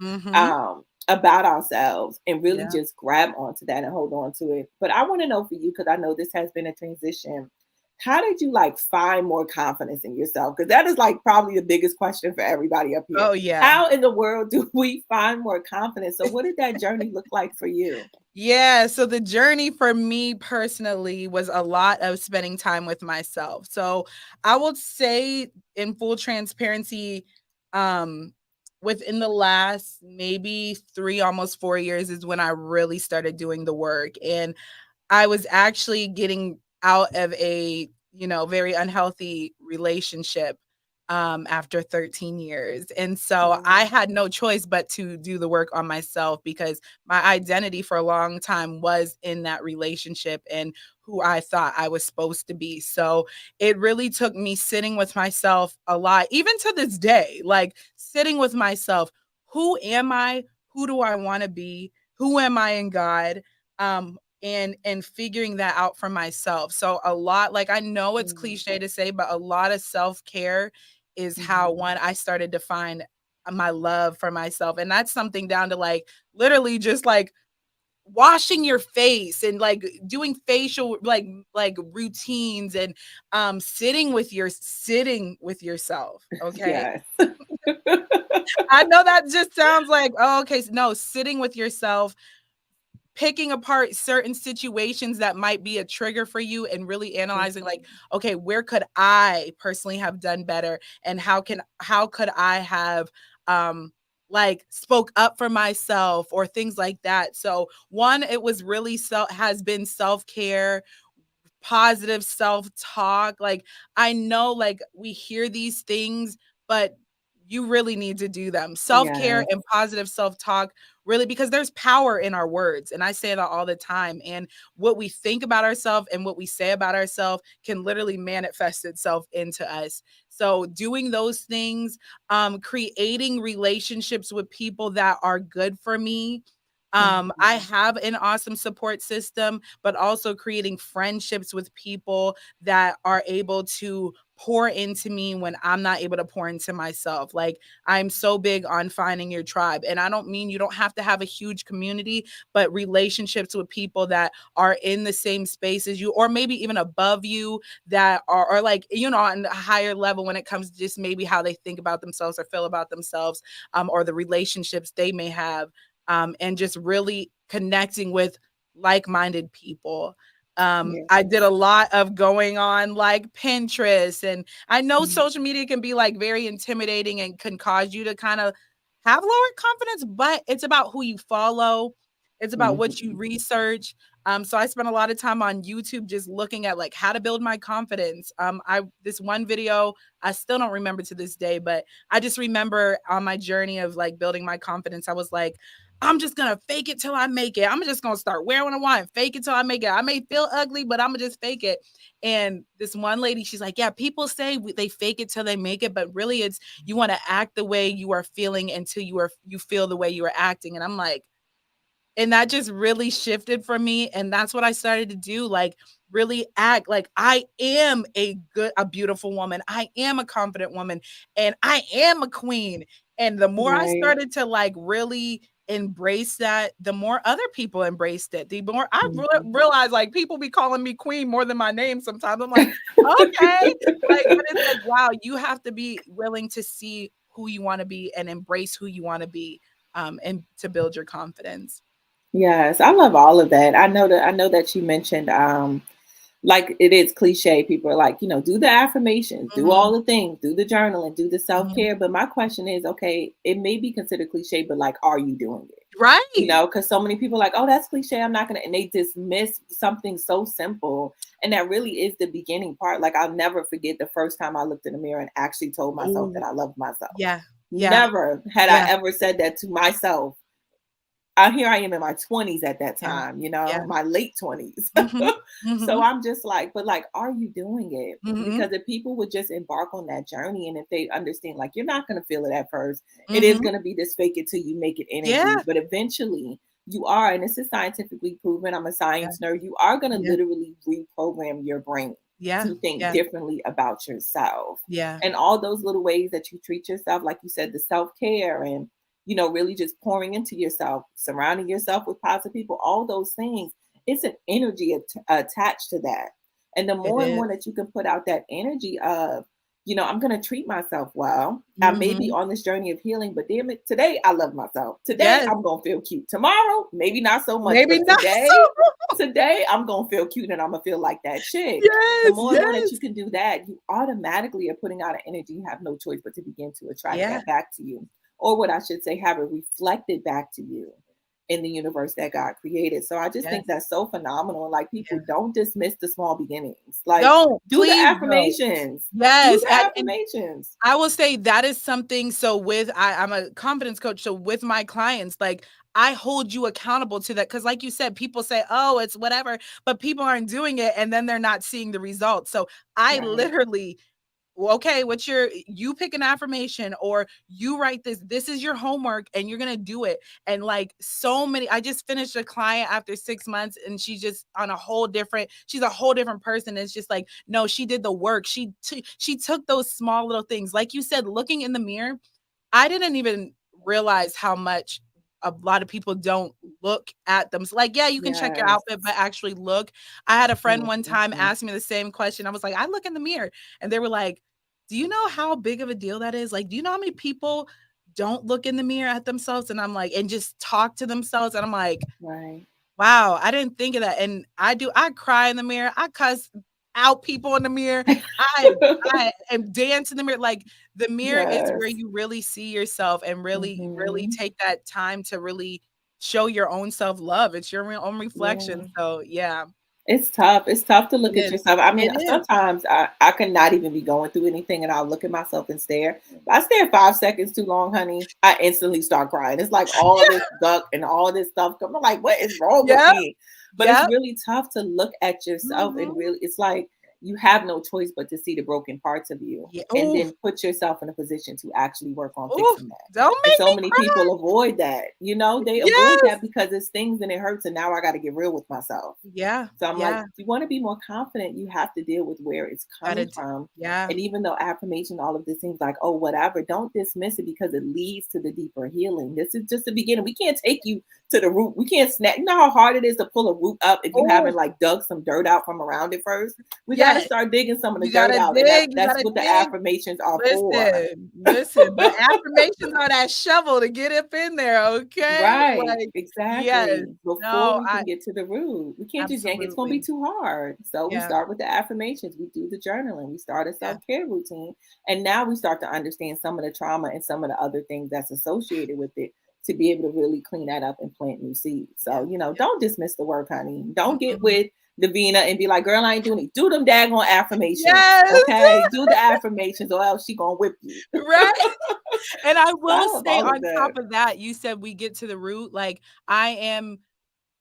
Mm-hmm. about ourselves and really Yeah. just grab onto that and hold on to it. But I want to know for you, because I know this has been a transition. How did you like find more confidence in yourself? Because that is like probably the biggest question for everybody up here. Oh, yeah. How in the world do we find more confidence? So, what did that journey look like for you? Yeah, so the journey for me personally was a lot of spending time with myself. So I would say in full transparency, um, within the last maybe 3, almost 4 years is when I really started doing the work. And I was actually getting out of a, very unhealthy relationship after 13 years. And so I Mm, had no choice but to do the work on myself because my identity for a long time was in that relationship and who I thought I was supposed to be. So it really took me sitting with myself a lot, even to this day, like sitting with myself. Who am I? Who do I want to be? Who am I in God? And figuring that out for myself. So a lot, like, I know it's mm, cliche to say, but a lot of self-care is how mhm. one I started to find my love for myself. And that's something down to like literally just like washing your face and like doing facial like routines and sitting with yourself. Okay. Yes. I know that just sounds like, oh, okay. No, sitting with yourself, picking apart certain situations that might be a trigger for you and really analyzing like, Mhm. okay, where could I personally have done better, and how could I have like spoke up for myself or things like that. So one, it was really has been self-care, positive self-talk. Like, I know, like, we hear these things, but you really need to do them. Self-care Yes. and positive self-talk, really, because there's power in our words. And I say that all the time. And what we think about ourselves and what we say about ourselves can literally manifest itself into us. So doing those things, creating relationships with people that are good for me. I Mhm. have an awesome support system, but also creating friendships with people that are able to pour into me when I'm not able to pour into myself. Like, I'm so big on finding your tribe. And I don't mean you don't have to have a huge community, but relationships with people that are in the same space as you, or maybe even above you, that are like, on a higher level when it comes to just maybe how they think about themselves or feel about themselves, or the relationships they may have, and just really connecting with like-minded people. I did Yes. a lot of going on like Pinterest, and I know Mhm. social media can be like very intimidating and can cause you to kind of have lower confidence, but it's about who you follow. It's about what you Mhm. research. So I spent a lot of time on YouTube just looking at like how to build my confidence. I this one video I still don't remember to this day, but I just remember on my journey of like building my confidence, I was like, I'm just gonna fake it till I make it. I'm just gonna start wearing what I want, fake it till I make it. I may feel ugly, but I'm gonna just fake it. And this one lady, she's like, "Yeah, people say they fake it till they make it, but really, it's you want to act the way you are feeling until you feel the way you are acting." And I'm like, and that just really shifted for me. And that's what I started to do. Like, really act like I am a beautiful woman. I am a confident woman, and I am a queen. And the more I Right. started to like really embrace that, the more other people embraced it. The more I Mhm. realized like people be calling me queen more than my name sometimes. I'm like, okay. Like, but it's like, wow, you have to be willing to see who you want to be and embrace who you want to be, and to build your confidence. Yes, I love all of that. I know that you mentioned like it is cliche. People are like, do the affirmations, do all Mhm, the things, do the journaling, do the mhm. self-care. But my question is, okay, it may be considered cliche, but like, are you doing it? Right. Because so many people are like, oh, that's cliche, I'm not gonna, and they dismiss something so simple. And that really is the beginning part. Like, I'll never forget the first time I looked in the mirror and actually told myself that Ooh, I loved myself. yeah, yeah, Never had I yeah, ever said that to myself. Here I am in my 20s at that yeah, time, yeah. my late 20s. Mhm, So mhm, I'm just like, but like, are you doing it? mhm, Because if people would just embark on that journey, and if they understand, like, you're not going to feel it at first, it is mhm. going to be this fake it till you make it energy, Yeah, but eventually you are, and this is scientifically proven. I'm a yeah, science nerd. You are going to yeah, literally reprogram your brain yeah, to think yeah, differently about yourself. yeah. And all those little ways that you treat yourself, like you said, the self care and really just pouring into yourself, surrounding yourself with positive people, all those things. It's an energy attached to that. And the It more and is. more that you can put out that energy of, I'm going to treat myself well. I may be Mhm. on this journey of healing, but damn it, today I love myself. Today Yes. I'm going to feel cute. Tomorrow, maybe not so much, Maybe but not today, so. today I'm going to feel cute and I'm going to feel like that chick. The Yes, more and more that you yes. can do that, you automatically are putting out an energy. You have no choice but to begin to attract Yeah, that back to you. Or what I should say, have it reflected back to you in the universe that God created. So I just think yes, that's so phenomenal. Like people yeah. don't dismiss the small beginnings. Like Don't, do the please don't. affirmations. Do Yes, the and affirmations. I will say that is something. So with I'm a confidence coach. So with my clients, like I hold you accountable to that. Cause like you said, people say, oh, it's whatever, but people aren't doing it and then they're not seeing the results. So I Right. literally, well, okay, what's you pick an affirmation or you write this is your homework and you're gonna do it. And like so many, I just finished a client after 6 months and she's just on she's a whole different person. It's just like, no, she did the work. She took those small little things. Like you said, looking in the mirror, I didn't even realize how much a lot of people don't look at them. So like, yeah, you can check your Yes. outfit, but actually look. I had a friend one time Mhm. ask me the same question. I was like, I look in the mirror. And they were like, do you know how big of a deal that is? Like, do you know how many people don't look in the mirror at themselves? And I'm like, and just talk to themselves. And I'm like, Right. wow, I didn't think of that. And I cry in the mirror. I cuss out people in the mirror. I I am dance in the mirror. Like the mirror is where Yes. you really see yourself and really, really Mhm. take that time to really show your own self-love. It's your own reflection. Yeah. So yeah, It's tough. It's tough to it look at is. yourself. I mean, It is. sometimes I could not even be going through anything and I'll look at myself and stare. If I stare 5 seconds too long, honey, I instantly start crying. It's like all this duck and all this stuff. I'm like, what is wrong with Yeah. me? But it's Yep. really tough to look at yourself and Mhm. really, it's like you have no choice but to see the broken parts of you Yeah. and Ooh. then put yourself in a position to actually work on Ooh. fixing that. Don't And make so me many cry. people avoid that. They avoid Yes. that because it stings and it hurts. And now I got to get real with myself. Yeah. So I'm like, Yeah. if you want to be more confident, you have to deal with where it's Gotta coming d from. yeah. And even though affirmation, all of this seems like, oh, whatever, don't dismiss it because it leads to the deeper healing. This is just the beginning. We can't take you to the root. We can't snap. You know how hard it is to pull a root up if you Oh, haven't like dug some dirt out from around it first? We got to yeah. start digging some of the You dirt gotta out. And dig, you that's gotta what the dig. affirmations are for. Listen, the affirmations are that shovel to get up in there, okay? Right, Like, yes. exactly. Before No, we can get to the root, we can't just yank it. It's going to be absolutely. too hard. So we Yeah, start with the affirmations. We do the journaling. We start a yeah, self care routine, and now we start to understand some of the trauma and some of the other things that's associated with it to be able to really clean that up and plant new seeds. yeah, So yeah. don't dismiss the work, honey. Don't get Mm-mm. with Davina and be like, "Girl, I ain't doing it." Do them daggone affirmations, Yes, okay? Do the affirmations, or else she gonna whip you. right? And I I will love say all of on that. top of that, you said we get to the root, like, I am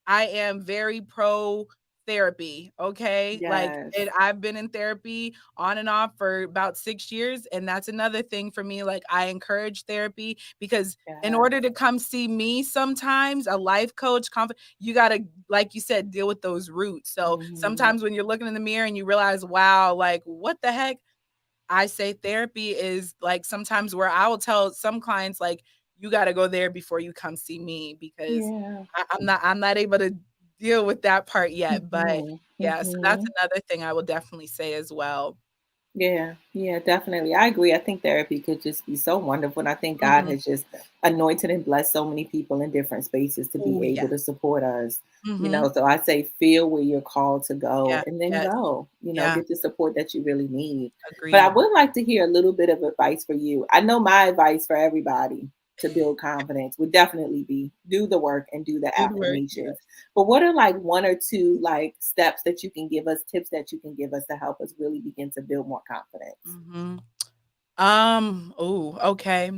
I am very pro therapy, okay? Like, Yes. I've been in therapy on and off for about 6 years, and that's another thing for me, like, I encourage therapy because in Yes. order to come see me sometimes, a life coach, you gotta, like you said, deal with those roots. So, Mhm. sometimes when you're looking in the mirror and you realize, "Wow, like, what the heck?" I say therapy is, like, sometimes where I will tell some clients, like, "You gotta go there before you come see me," because Yeah. I'm not able to deal with that part yet, but Mhm. yeah, so that's Mhm. another thing I will definitely say as well. Yeah. Yeah, definitely. I agree. I think therapy could just be so wonderful. And I think God Mhm. has just anointed and blessed so many people in different spaces to be Oh, able yeah. to support us. Mhm. So I say feel where you're called to go Yeah, and then yes. go, Yeah, get the support that you really need. But I agreed. would like to hear a little bit of advice for you. I know my advice for everybody to build confidence would definitely be do the work and do the Do the work, affirmations. yes. But what are like one or two like steps that you can give us, tips that you can give us to help us really begin to build more confidence? Mhm. Oh, okay.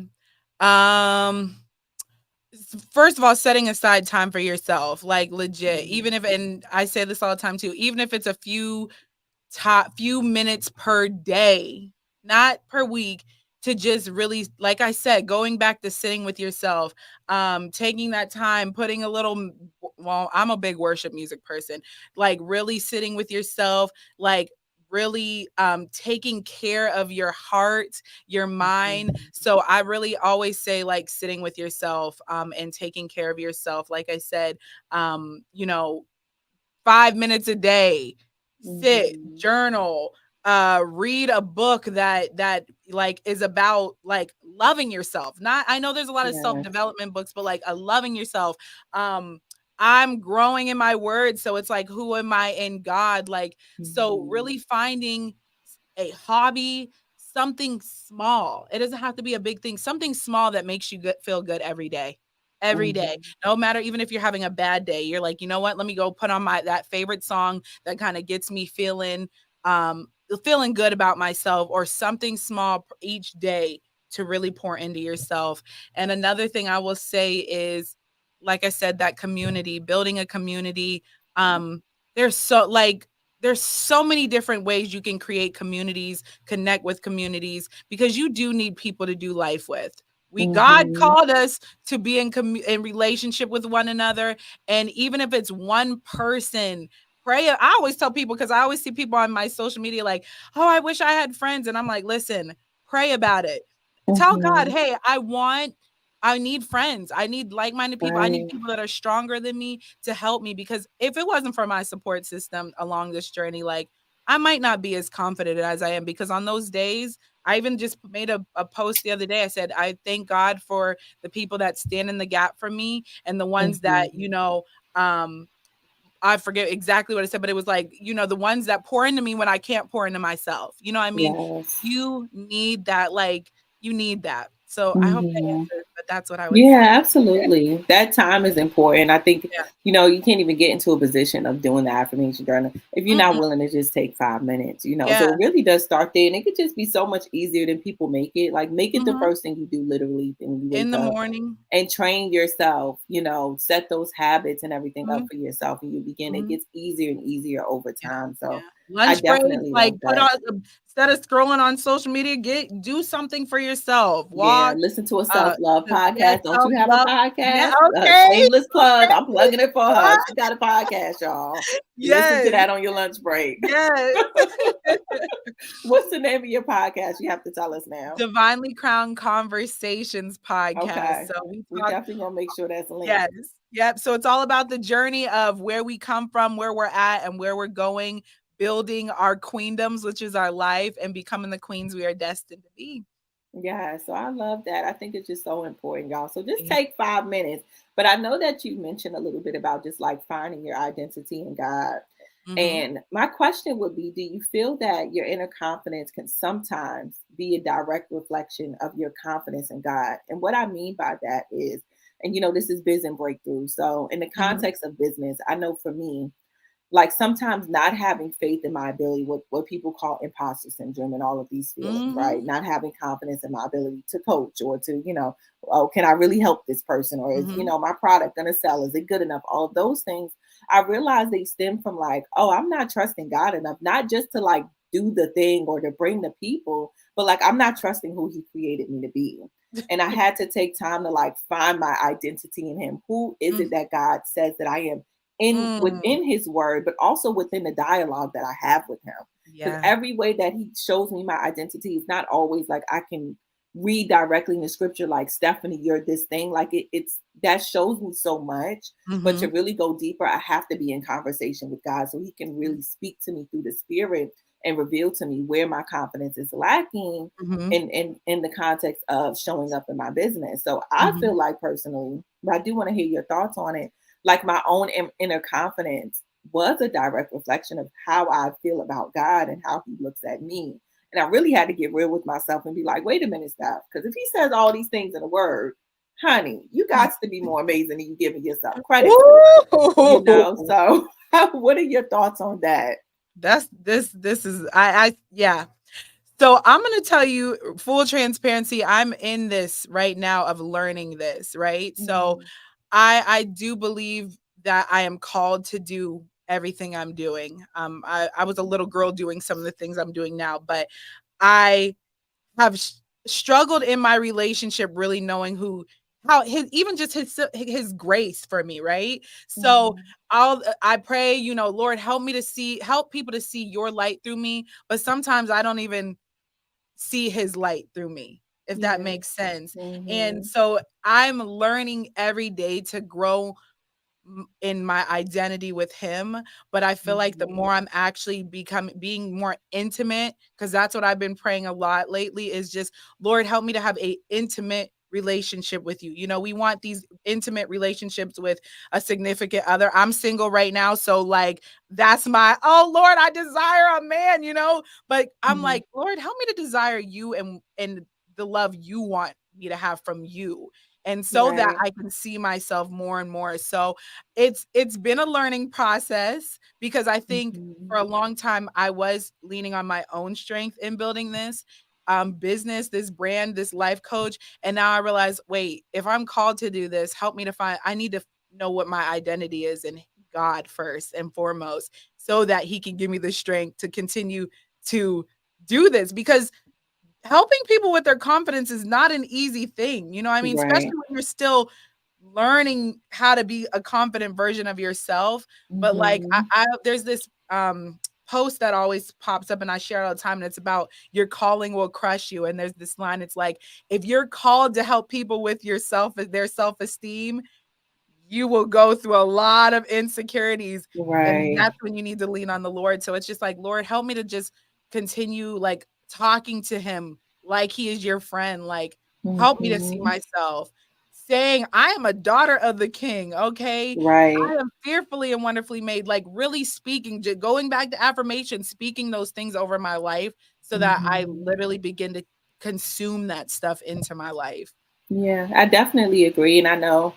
Um First of all, setting aside time for yourself, like legit, Mm. even if, and I say this all the time too, even if it's a few minutes per day, not per week, to just really, like I said, going back to sitting with yourself, taking that time, putting a little well, I'm a big worship music person, like really sitting with yourself, like really taking care of your heart, your mind. So I really always say like sitting with yourself and taking care of yourself. Like I said, you know, 5 minutes a day, sit, Mhm. journal, read a book that like is about like loving yourself. Not, I know there's a lot of Yes. self-development books, but like a loving yourself. Um, I'm growing in my words. So it's like, who am I in God? Like, so Mhm. really finding a hobby, something small. It doesn't have to be a big thing, something small that makes you good, feel good every day. Every day. Mhm. No matter, even if you're having a bad day, you're like, you know what? Let me go put on my that favorite song that kind of gets me um feeling good about myself, or something small each day to really pour into yourself. And another thing I will say is, like I said, that community, building a community. There's so like there's so many different ways you can create communities, connect with communities, because you do need people to do life with. We God Mhm. called us to be in relationship with one another, and even if it's one person, pray. I always tell people, because I always see people on my social media like, "Oh, I wish I had friends," and I'm like, "Listen, pray about it. Tell God, Mhm. hey, I need friends. I need like-minded people. I need Right. people that are stronger than me to help me, because if it wasn't for my support system along this journey, like I might not be as confident as I am, because on those days, I even just made a post the other day. I said, I thank God for the people that stand in the gap for me, and the ones that, Mhm. um, I forget exactly what I said, but it was like, the ones that pour into me when I can't pour into myself. You know what I mean? Yes. You need that, like, you need that. So I hope that Mhm. answers, but that's what I would say. Yeah, absolutely. That time is important. I think, Yeah. you can't even get into a position of doing the affirmation journal if you're not Mm-mm. willing to just take 5 minutes. So Yeah. it really does start there. And it could just be so much easier than people make it. Like, make it the Mhm. first thing you do literally when you In wake the up, morning. and train yourself, set those habits and everything up Mhm. for yourself. And you begin, it Mhm. gets easier and easier over Yeah, time. yeah. So I Lunch breaks, definitely like, love put that. on instead of scrolling on social media, do something for yourself. Yeah, Walk, listen to a self-love yes, podcast. Don't you have a self-love. Yeah, podcast? okay, Shameless plug. I'm okay. plugging it for her. What? She got a podcast, y'all. Listen to Yes, that on your lunch break. yes. What's the name of your podcast? You have to tell us now. Divinely Crowned Conversations podcast. Okay. So we We talk. definitely gonna make sure that's linked. Yes. Yep. So it's all about the journey of where we come from, where we're at, and where we're going, building our queendoms, which is our life, and becoming the queens we are destined to be. Yeah, so I love that. I think it's just so important, y'all. So just Yeah. take 5 minutes. But I know that you mentioned a little bit about just like finding your identity in God. Mhm. And my question would be, do you feel that your inner confidence can sometimes be a direct reflection of your confidence in God? And what I mean by that is, and this is biz and breakthrough. So in the Mhm. context of business, I know for me, like sometimes not having faith in my ability, what people call imposter syndrome and all of these feelings, right? Mhm. Not having confidence in my ability to coach or to, oh, can I really help this person? Or is, Mhm. my product gonna sell? Is it good enough? All of those things, I realize they stem from like, oh, I'm not trusting God enough, not just to like do the thing or to bring the people, but like I'm not trusting who He created me to be. And I had to take time to like find my identity in Him. Who is it Mm. that God says that I am in Mm. within His word, but also within the dialogue that I have with Him? Because Yeah. every way that He shows me my identity is not always like I can read directly in the scripture, like Stephanie, you're this thing. Like it's that shows me so much. But to Mhm. really go deeper, I have to be in conversation with God so He can really speak to me through the Spirit and reveal to me where my confidence is lacking Mhm. in the context of showing up in my business. So I feel Mhm. like personally, but I do want to hear your thoughts on it. Like my own inner confidence was a direct reflection of how I feel about God and how He looks at me. And I really had to get real with myself and be like, wait a minute, Steph, because if He says all these things in a word, honey, you got to be more amazing than you giving yourself credit for. Ooh. So what are your thoughts on that? This is I yeah. So I'm going to tell you full transparency, I'm in this right now of learning this, right? So Mhm. I do believe that I am called to do everything I'm doing. I was a little girl doing some of the things I'm doing now, but I have struggled in my relationship really knowing who how his, even just his grace for me, right? So Mhm. I pray, you know, Lord, help people to see your light through me, but sometimes I don't even see his light through me, if that Yeah. makes sense. And Mhm. so I'm learning every day to grow in my identity with him, but I feel like the Mhm. more I'm actually being more intimate, because that's what I've been praying a lot lately, is just, Lord, help me to have a intimate relationship with you. You know, we want these intimate relationships with a significant other. I'm single right now, so like that's my, oh Lord, I desire a man, you know, but I'm Mhm. like, Lord, help me to desire you and the love you want me to have from you, and so that Right. I can see myself more and more. So it's been a learning process, because I think Mhm. for a long time I was leaning on my own strength in building this business, this brand, this life coach, and now I realize, wait, if I'm called to do this, help me to find, I need to know what my identity is in God first and foremost, so that he can give me the strength to continue to do this, because helping people with their confidence is not an easy thing, you know what I mean? Especially Right. when you're still learning how to be a confident version of yourself. But like Mhm. I there's this post that always pops up and I share it all the time, and it's about your calling will crush you. And there's this line, it's like, if you're called to help people with their self-esteem, you will go through a lot of insecurities, and Right. that's when you need to lean on the Lord. So it's just like, Lord, help me to just continue like talking to him like he is your friend, like help me to see Mhm. myself saying I am a daughter of the King, okay? Right. I am fearfully and wonderfully made, like really speaking, going back to affirmation, speaking those things over my life, so that I Mhm. literally begin to consume that stuff into my life. Yeah, I definitely agree, and I know,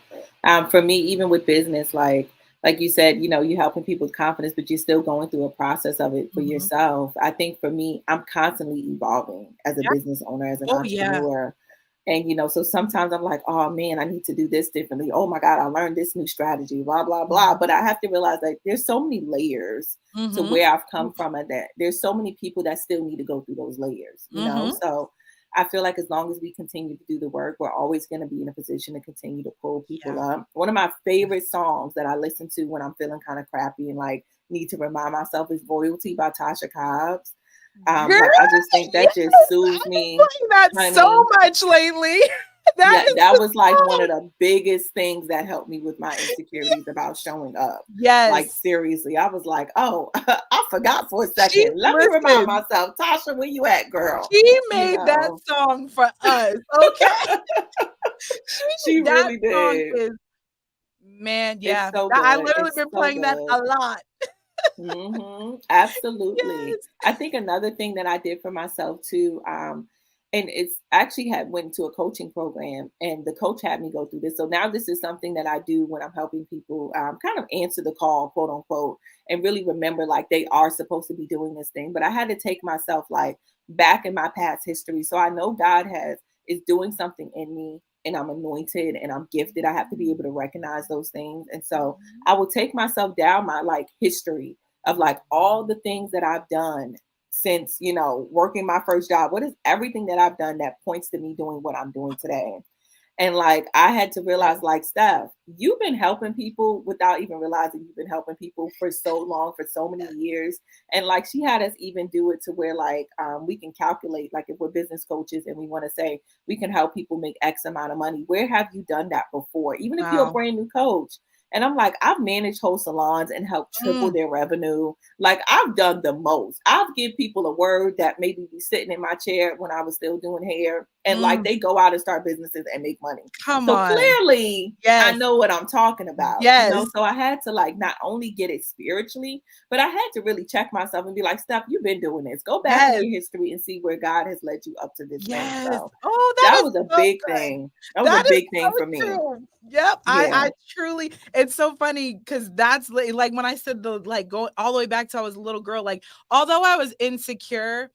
for me, even with business, like you said, you know, you're helping people with confidence, but you're still going through a process of it for Mhm. yourself. I think for me, I'm constantly evolving as a Yeah. business owner, as an Oh yeah. entrepreneur. And, you know, so sometimes I'm like, oh man, I need to do this differently. Oh my God, I learned this new strategy, blah, blah, blah. Mhm. But I have to realize that there's so many layers to Mhm. where I've come from, and that there's so many people that still need to go through those layers, you know? Mhm. So I feel like as long as we continue to do the work, we're always going to be in a position to continue to pull people Yeah. up. One of my favorite songs that I listen to when I'm feeling kind of crappy and like need to remind myself is Royalty by Tasha Cobbs. Girl, Like I just think yes! that just soothes I've been me, playing that so honey. much lately. That Yeah, is that the was like one song. of the biggest things that helped me with my insecurities about showing up. Like Yes. seriously, I was like, "Oh, I forgot for a She second. Let me remind listen, myself, Tasha, where you at, girl?" she You made that know, song for us, okay? She she that really song did. is, man, It's yeah. so I good. literally It's been so playing that a good. lot. Absolutely. Yes. I think another thing that I did for myself too, and it's actually had went to a coaching program, and the coach had me go through this. So now this is something that I do when I'm helping people kind of answer the call, quote unquote, and really remember like they are supposed to be doing this thing. But I had to take myself like back in my past history. So I know God has is doing something in me, and I'm anointed and I'm gifted. I have to be able to recognize those things. And so Mhm. I will take myself down my like history of like all the things that I've done since, you know, working my first job. What is everything that I've done that points to me doing what I'm doing today? And like I had to realize, Yes. like, Steph, you've been helping people without even realizing you've been helping people for so long, for so many years. And like she had us even do it to where like we can calculate, like if we're business coaches and we want to say we can help people make X amount of money. Where have you done that before? Even if you're a Wow. brand new coach. And I'm like, I've managed whole salons and helped triple Mm. their revenue. Like I've done the most. I've give people a word that maybe be sitting in my chair when I was still doing hair, and like Mm. they go out and start businesses and make money. Come So on. clearly I Yes. know what I'm talking about, you know? Yes. So I had to like not only get it spiritually, but I had to really check myself and be like, Steph, you've been doing this. Go back in Yes. your history and see where God has led you up to this thing. Yes. So Oh, that that is was a so big good. thing. That was a That is big thing for so me. true. Yep, Yeah. I truly, it's so funny because that's like when I said the like go all the way back to I was a little girl, like although I was insecure,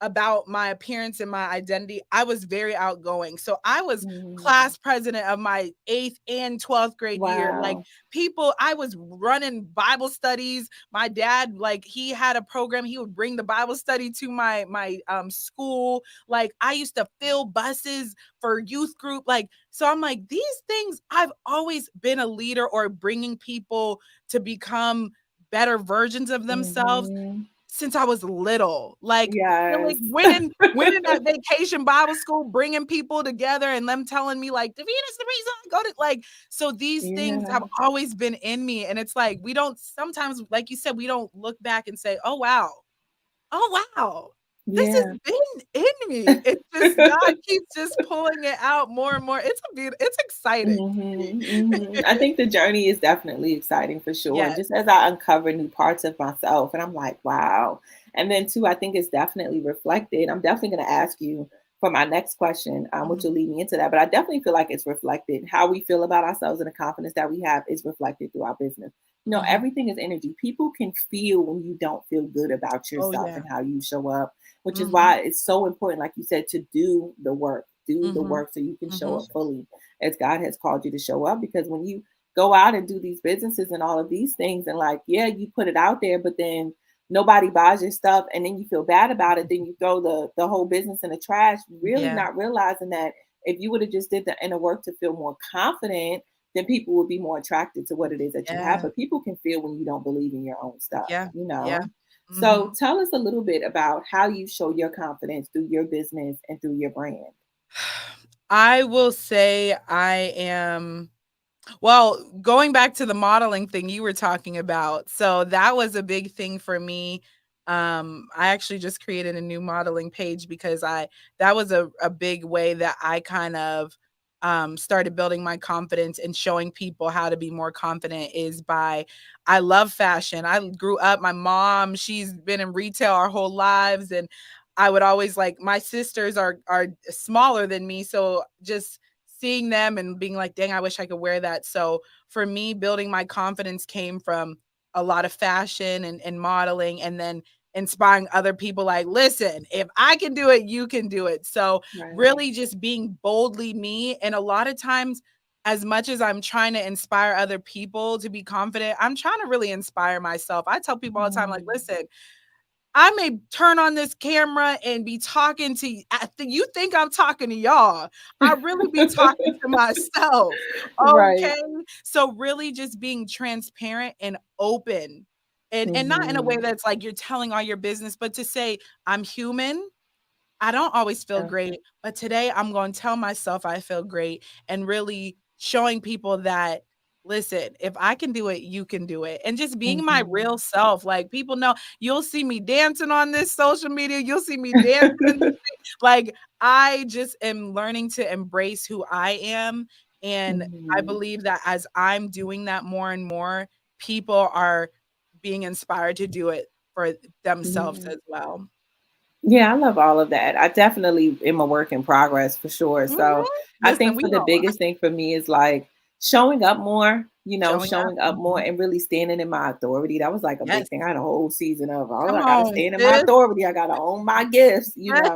about my appearance and my identity, I was very outgoing. So I was Mhm. class president of my 8th and 12th grade year. Like Wow. people, I was running Bible studies. My dad, like he had a program, he would bring the Bible study to my school. Like I used to fill buses for youth group. Like, so I'm like, these things, I've always been a leader or bringing people to become better versions of themselves Mhm. since I was little, like, Yes. feeling winning that vacation Bible school, bringing people together and them telling me, like, "Davina's the reason I go to," like, so these things have Yeah. always been in me, and it's like, we don't sometimes, like you said, we don't look back and say, "Oh, wow. Oh, wow. This has Yeah. been in me." It's just God keeps just pulling it out more and more. It's exciting to me. Mhm, mhm. I think the journey is definitely exciting for sure. And Yes. just as I uncover new parts of myself, and I'm like, wow. And then too, I think it's definitely reflected. I'm definitely going to ask you for my next question, which Mhm, will lead me into that. But I definitely feel like it's reflected. How we feel about ourselves and the confidence that we have is reflected through our business. mhm. Everything is energy. People can feel when you don't feel good about Oh, yourself yeah. and how you show up, which is Mhm, why it's so important, like you said, to do the work. Do the mhm, work so you can show mhm. up fully as God has called you to show up. Because when you go out and do these businesses and all of these things, and like, yeah, you put it out there, but then nobody buys your stuff, and then you feel bad about it. Then you throw the whole business in the trash, really Yeah, not realizing that if you would have just did the inner work to feel more confident, then people would be more attracted to what it is that you have. yeah, But people can feel when you don't believe in your own stuff, yeah, you yeah. know. So Mhm. tell us a little bit about how you show your confidence through your business and through your brand. I will say I am well, going back to the modeling thing you were talking about, so that was a big thing for me. I actually just created a new modeling page because I that was a big way that I kind of started building my confidence and showing people how to be more confident is by I love fashion. I grew up, my mom, she's been in retail our whole lives, and I would always like my sisters are smaller than me, so just seeing them and being like, "Dang, I wish I could wear that." So for me, building my confidence came from a lot of fashion and modeling, and then inspiring other people like, "Listen, if I can do it, you can do it." So Right. really just being boldly me, and a lot of times as much as I'm trying to inspire other people to be confident, I'm trying to really inspire myself. I tell people all the time like, Mm. "Listen, I may turn on this camera and be talking to you think I'm talking to y'all. I really be talking to myself, Right. okay? So really just being transparent and open, and not in a way Mhm. that's like you're telling all your business, but to say, "I'm human. I don't always feel Yeah. great, but today I'm going to tell myself I feel great," and really showing people that, listen, if I can do it, you can do it. And just being my real Mhm. self. Like people know you'll see me dancing on this social media, you'll see me dancing in the street. Like I just am learning to embrace who I am. And I Mhm. believe that as I'm doing that more and more, people are being inspired to do it for themselves Yeah. as well. Yeah, I love all of that. I definitely am a work in progress for sure. Mhm. So I Listen, think we for the all biggest thing for me is like showing up more, showing up. showing up more Mhm. and really standing in my authority. That was like a Yes. big thing. I had a whole season of, oh, Come I got to on, stand in my sis. authority. I got to own my gifts, Yes.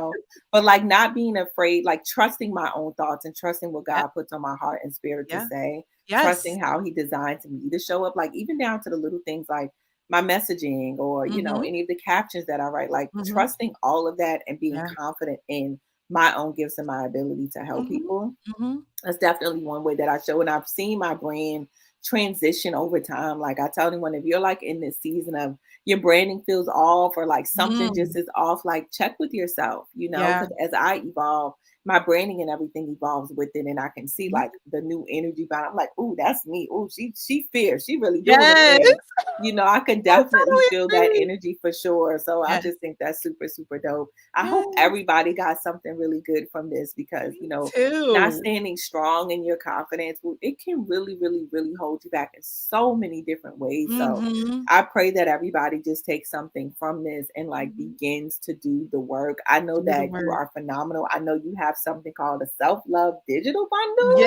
but like not being afraid, like trusting my own thoughts and trusting what Yep. God puts on my heart and spirit to Yeah. say, Yes. trusting how he designed me to show up, like even down to the little things like my messaging or Mhm. any of the captions that I write, like Mhm. trusting all of that and being Yeah. confident in my own gifts and my ability to help Mhm. people. Mhm. That's definitely one way that I show, and I've seen my brand transition over time. Like I tell anyone, if you're like in this season of your branding feels off or like something just Mm. is off, like check with yourself, Yeah. because as I evolve, my branding and everything evolves with it, and I can see Mhm. like the new energy. But I'm like, ooh, that's me. Ooh, she fierce. She really doing a Yes. thing. I could I definitely totally feel that agree. energy for sure. So I Yes. just think that's super, super dope. I hope Yes. everybody got something really good from this because, Me not too. standing strong in your confidence, well, it can really, really, really hold you back in so many different ways. So Mhm. I pray that everybody just takes something from this and like Mhm. begins to do the work. I know Do the that you work. are phenomenal. I know you have have something called a self-love digital bundle.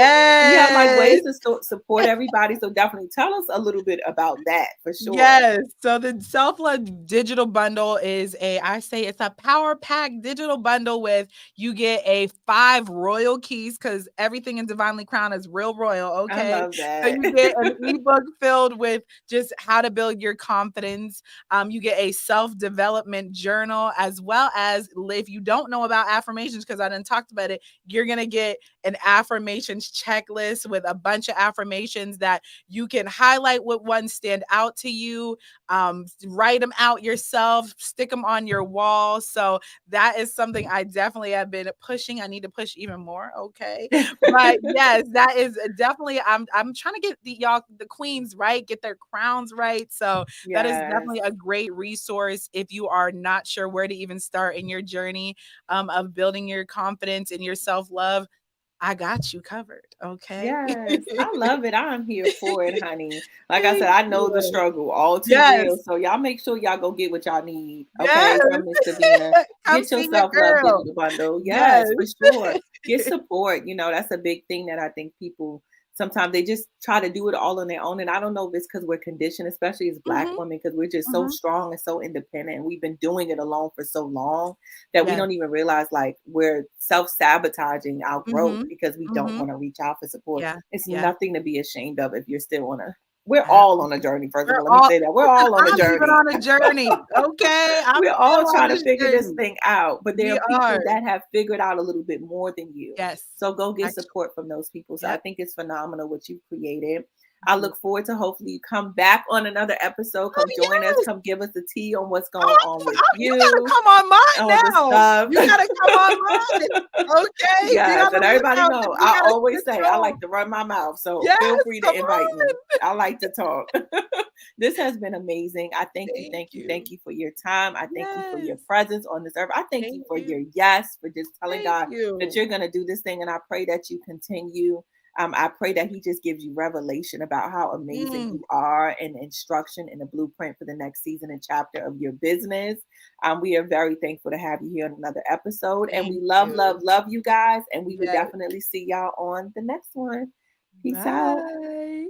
You have like Yes. ways to support everybody. So definitely tell us a little bit about that for sure. Yes. So the self-love digital bundle is I say it's a power pack digital bundle with you get a 5 royal keys because everything in Divinely Crowned is real royal. I Okay. love So that. you get an ebook filled with just how to build your confidence. You get a self-development journal, as well as if you don't know about affirmations, because I done talked about it, you're gonna get an affirmations checklist with a bunch of affirmations that you can highlight what ones stand out to you, write them out yourself, stick them on your wall. So that is something I definitely have been pushing. I need to push even more. Okay. But yes, that is definitely, I'm trying to get the queens right, get their crowns right. So that is Yes. definitely a great resource if you are not sure where to even start in your journey of building your confidence and your self-love. I got you covered. Okay. Yes, I love it. I'm here for it, honey. Like I said, Thank I know the you. struggle all too real. Yes. So y'all make sure y'all go get what y'all need. Yes. Okay, from Miss Davina. Come Get see your your self-love girl. digital bundle. Yes. Yes, for sure. Get support. That's a big thing that I think people sometimes they just try to do it all on their own. And I don't know if it's because we're conditioned, especially as Black Mhm, women, because we're just so mhm. strong and so independent. And we've been doing it alone for so long that we Yes. don't even realize like we're self-sabotaging our growth Mhm, because we don't mhm. want to reach out for support. Yeah, It's yeah. nothing to be ashamed of if you're still on a we're all on a Absolutely. journey. First of We're all, let me all say that. We're listen, all on a I'm even journey. on a journey, okay? I'm We're still all on trying to this figure this journey. thing out, but there We are people are. that have figured out a little bit more than you. Yes. So go get Actually, support from those people. So I yep. think it's phenomenal what you've created. I Mhm. look forward to hopefully you come back on another episode. Oh, Come join us. yes. Come give us the tea on what's going Oh, on with you gotta you, come on all mine the now. stuff. You gotta come on mine. Okay, be Yes, on the and everybody lookout because know we I gotta always switch say I roles. like to run my mouth, so Yes, feel free come to invite me. on. I like to talk. This has been amazing. I Thank thank you. you for your time. I thank you for your Yes. presence on this earth. I thank you Thank for you. your yes, for just telling Thank God that you. you're going to do this thing, and I pray that you continue. I pray that He just gives you revelation about how amazing Mm, you are and instruction and a blueprint for the next season and chapter of your business. We are very thankful to have you here on another episode. And we thank love, love, you. love you guys. And we will Yes. definitely see y'all on the next one. Peace out. Bye.